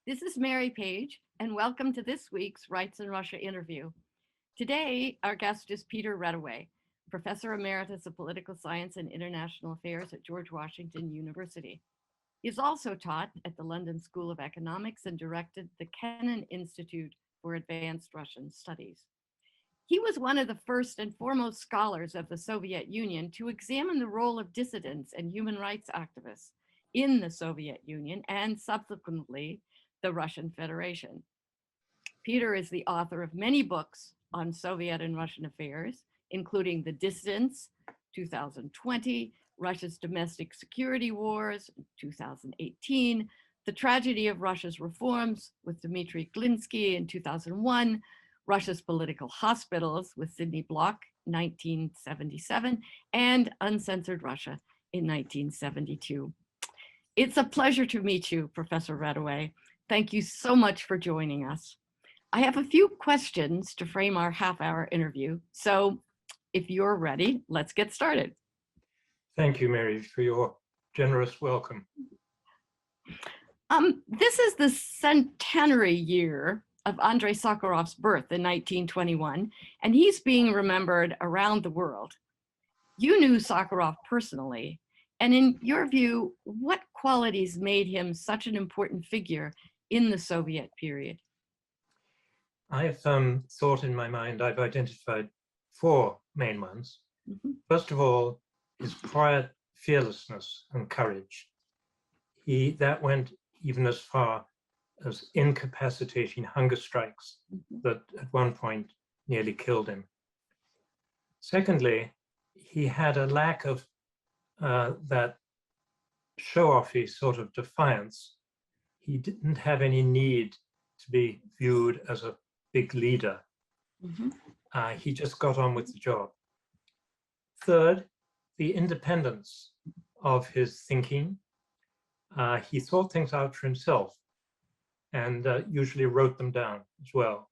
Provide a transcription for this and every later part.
This is Mary Page, and welcome to this week's Rights in Russia interview. Today, our guest is Peter Reddaway, Professor Emeritus of Political Science and International Affairs at George Washington University. He has also taught at the London School of Economics and directed the Kennan Institute for Advanced Russian Studies. He was one of the first and foremost scholars of the Soviet Union to examine the role of dissidents and human rights activists in the Soviet Union and subsequently the Russian Federation. Peter is the author of many books on Soviet and Russian affairs, including The Dissidents, 2020, Russia's Domestic Security Wars, 2018, The Tragedy of Russia's Reforms with Dmitri Glinski in 2001, Russia's Political Hospitals with Sidney Boch, 1977, and Uncensored Russia in 1972. It's a pleasure to meet you, Professor Reddaway. Thank you so much for joining us. I have a few questions to frame our half-hour interview, so if you're ready, let's get started. Thank you, Mary, for your generous welcome. This is the centenary year of Andrei Sakharov's birth in 1921, and he's being remembered around the world. You knew Sakharov personally, and in your view, what qualities made him such an important figure in the Soviet period? I've thought in my mind, I've identified four main ones. First of all, his quiet fearlessness and courage. That went even as far as incapacitating hunger strikes that at one point nearly killed him. Secondly, he had a lack of that show-offy sort of defiance. He didn't have any need to be viewed as a big leader. He just got on with the job. Third, the independence of his thinking. He thought things out for himself and usually wrote them down as well.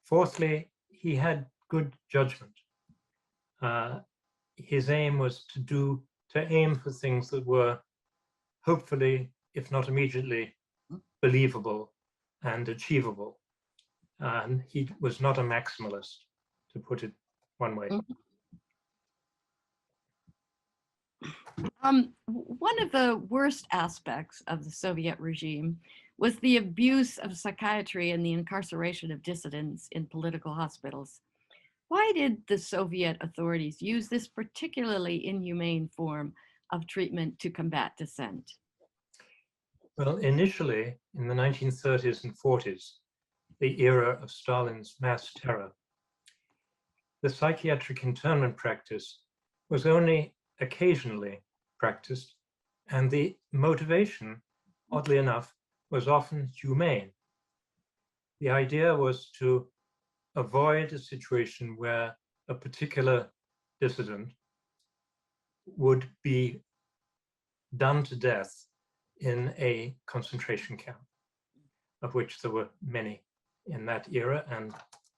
Fourthly, he had good judgment. His aim was to aim for things that were hopefully, if not immediately, believable and achievable. And he was not a maximalist, to put it one way. One of the worst aspects of the Soviet regime was the abuse of psychiatry and the incarceration of dissidents in political hospitals. Why did the Soviet authorities use this particularly inhumane form of treatment to combat dissent? Well, initially, in the 1930s and 40s, the era of Stalin's mass terror, the psychiatric internment practice was only occasionally practiced, and the motivation, oddly enough, was often humane. The idea was to avoid a situation where a particular dissident would be done to death in a concentration camp, of which there were many in that era, and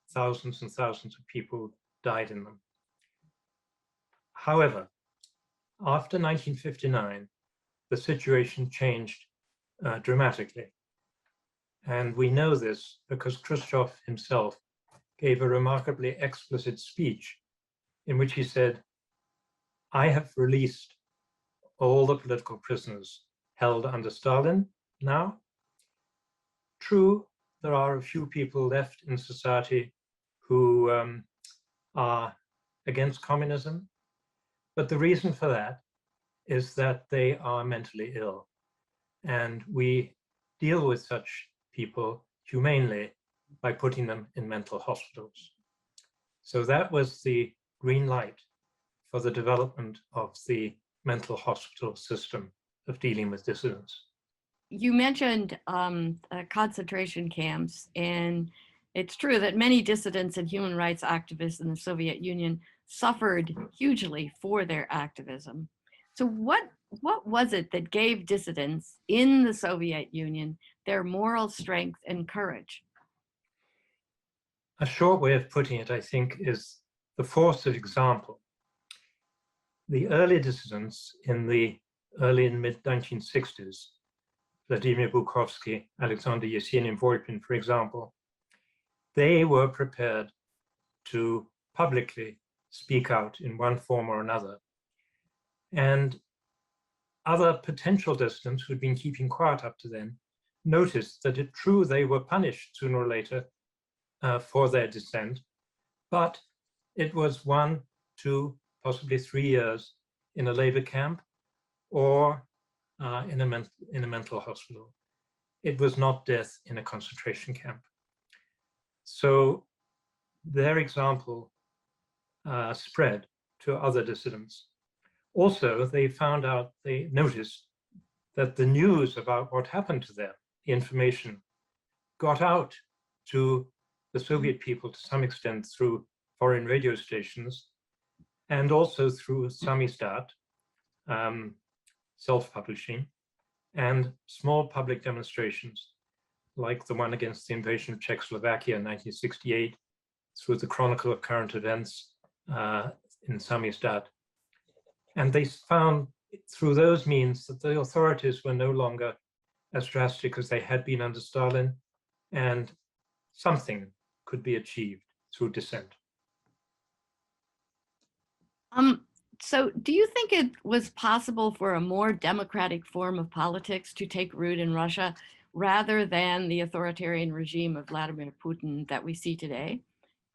thousands of people died in them. However, after 1959, the situation changed dramatically. And we know this because Khrushchev himself gave a remarkably explicit speech in which he said, "I have released all the political prisoners held under Stalin now. True, there are a few people left in society who are against communism, but the reason for that is that they are mentally ill. And we deal with such people humanely by putting them in mental hospitals." So that was the green light for the development of the mental hospital system of dealing with dissidents. You mentioned concentration camps, and it's true that many dissidents and human rights activists in the Soviet Union suffered hugely for their activism. So what was it that gave dissidents in the Soviet Union their moral strength and courage? A short way of putting it, I think, is the force of example. The early dissidents in the early and mid-1960s, Vladimir Bukovsky, Alexander Yesenin-Volpin, for example, they were prepared to publicly speak out in one form or another. And other potential dissidents who'd been keeping quiet up to then noticed that it's true they were punished sooner or later for their dissent, but it was 1, 2, possibly 3 years in a labor camp or in a mental hospital. It was not death in a concentration camp. So their example spread to other dissidents. Also, they noticed that the news about what happened to them, the information, got out to the Soviet people to some extent through foreign radio stations and also through Samizdat, self-publishing, and small public demonstrations like the one against the invasion of Czechoslovakia in 1968, through the Chronicle of Current Events in Samizdat. And they found through those means that the authorities were no longer as drastic as they had been under Stalin, and something could be achieved through dissent. So do you think it was possible for a more democratic form of politics to take root in Russia rather than the authoritarian regime of Vladimir Putin that we see today?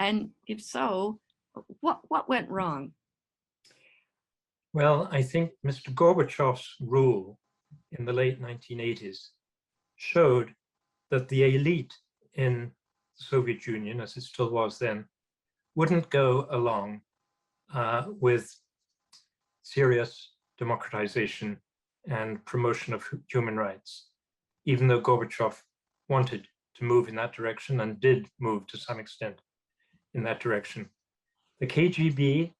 And if so, what went wrong? Well, I think Mr. Gorbachev's rule in the late 1980s showed that the elite in the Soviet Union, as it still was then, wouldn't go along with serious democratization and promotion of human rights, even though Gorbachev wanted to move in that direction and did move to some extent in that direction. The KGB,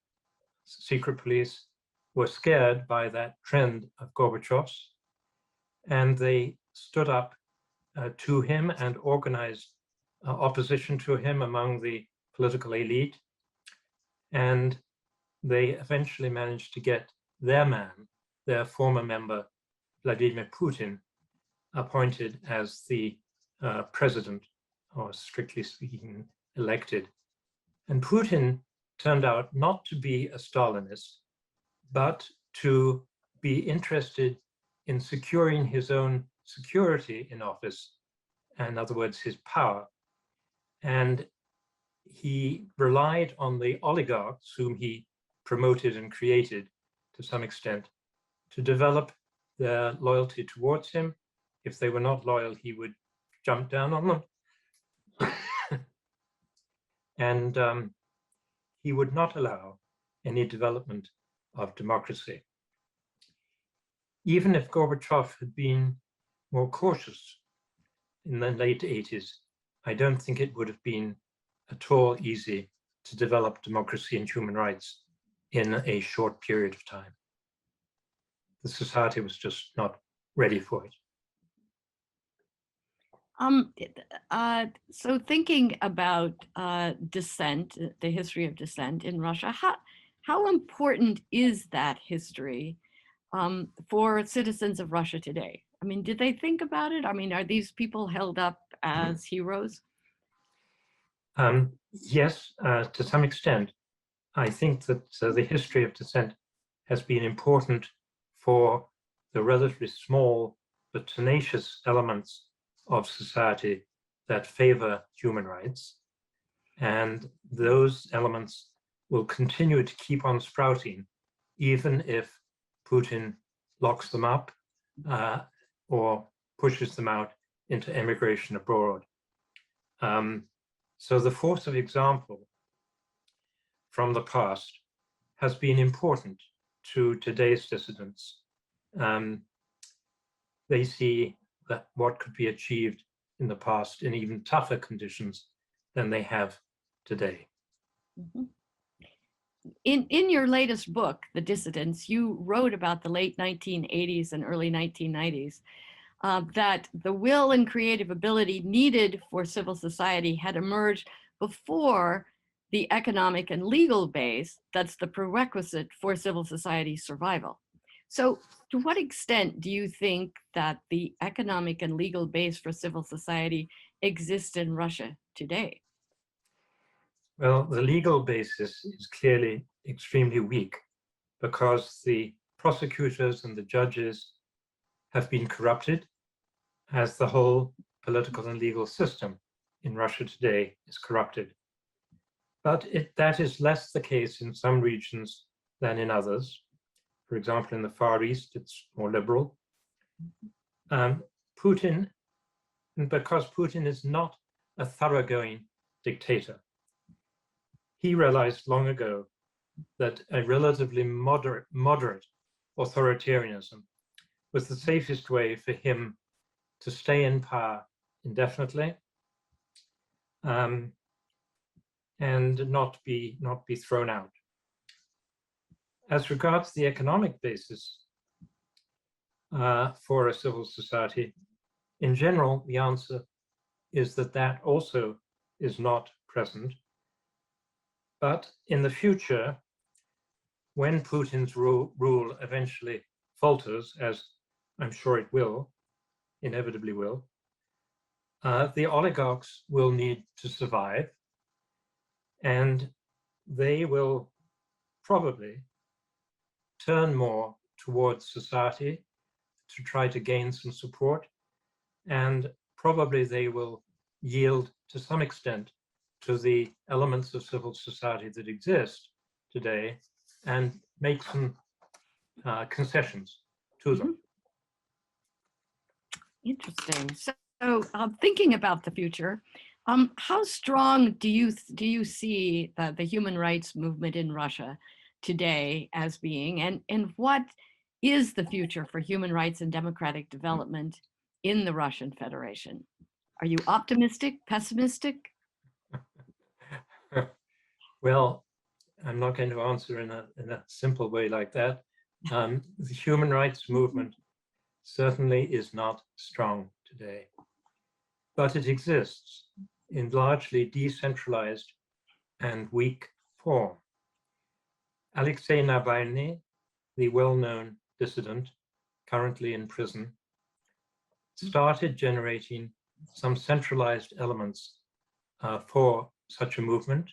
secret police, were scared by that trend of Gorbachev's, and they stood up to him and organized opposition to him among the political elite. And they eventually managed to get their man, their former member, Vladimir Putin, appointed as the president, or strictly speaking, elected. And Putin turned out not to be a Stalinist, but to be interested in securing his own security in office, in other words, his power. And he relied on the oligarchs whom he promoted and created to some extent to develop their loyalty towards him. If they were not loyal, he would jump down on them. And he would not allow any development of democracy. Even if Gorbachev had been more cautious in the late 80s, I don't think it would have been at all easy to develop democracy and human rights in a short period of time. The society was just not ready for it. So thinking about dissent, the history of dissent in Russia, how important is that history for citizens of Russia today? I mean, did they think about it? I mean, are these people held up as heroes? Yes, to some extent. I think that the history of dissent has been important for the relatively small but tenacious elements of society that favor human rights. And those elements will continue to keep on sprouting, even if Putin locks them up or pushes them out into emigration abroad. So the force of example from the past has been important to today's dissidents. They see that what could be achieved in the past in even tougher conditions than they have today. Mm-hmm. In your latest book, The Dissidents, you wrote about the late 1980s and early 1990s, that the will and creative ability needed for civil society had emerged before the economic and legal base that's the prerequisite for civil society survival. So to what extent do you think that the economic and legal base for civil society exists in Russia today? Well, the legal basis is clearly extremely weak because the prosecutors and the judges have been corrupted, as the whole political and legal system in Russia today is corrupted. But that is less the case in some regions than in others. For example, in the Far East, it's more liberal. Putin, because Putin is not a thoroughgoing dictator, he realized long ago that a relatively moderate authoritarianism was the safest way for him to stay in power indefinitely, and not be thrown out. As regards the economic basis for a civil society, in general, the answer is that also is not present. But in the future, when Putin's rule eventually falters, as I'm sure it will, inevitably will, the oligarchs will need to survive, and they will probably turn more towards society to try to gain some support, and probably they will yield to some extent to the elements of civil society that exist today and make some concessions to them. Interesting. So thinking about the future, how strong do you see the human rights movement in Russia today as being, and what is the future for human rights and democratic development in the Russian Federation? Are you optimistic, pessimistic? Well, I'm not going to answer in a simple way like that. The human rights movement certainly is not strong today, but it exists in largely decentralized and weak form. Alexei Navalny, the well-known dissident currently in prison, started generating some centralized elements for such a movement.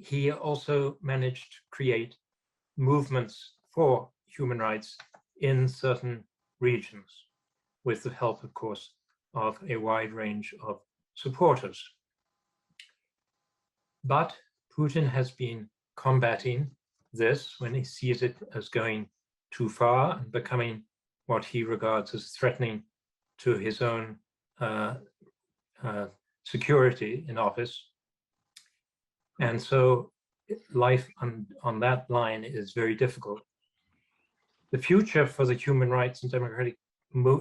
He also managed to create movements for human rights in certain regions, with the help, of course, of a wide range of supporters. But Putin has been combating this when he sees it as going too far and becoming what he regards as threatening to his own security in office. And so life on that line is very difficult. The future for the human rights and democratic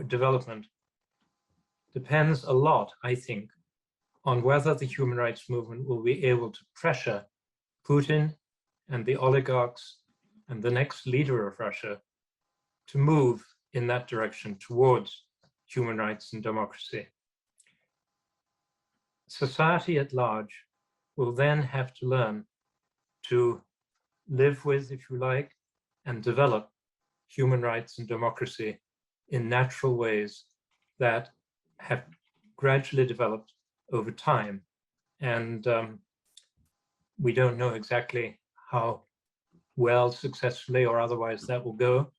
development depends a lot, I think, on whether the human rights movement will be able to pressure Putin and the oligarchs and the next leader of Russia to move in that direction towards human rights and democracy. Society at large will then have to learn to live with, if you like, and develop human rights and democracy in natural ways that have gradually developed over time. And we don't know exactly how well, successfully or otherwise, that will go.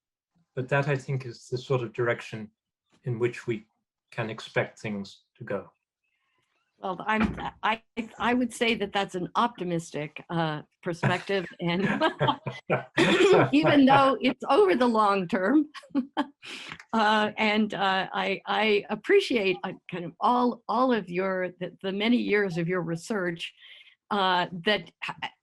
But that, I think, is the sort of direction in which we can expect things to go. Well, I would say that that's an optimistic perspective, and even though it's over the long term, and I appreciate kind of all of the many years of your research that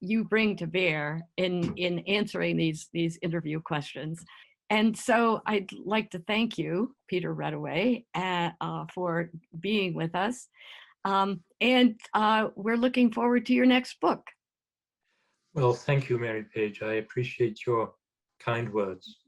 you bring to bear in answering these interview questions. And so I'd like to thank you, Peter Reddaway, for being with us. And we're looking forward to your next book. Well, thank you, Mary Page. I appreciate your kind words.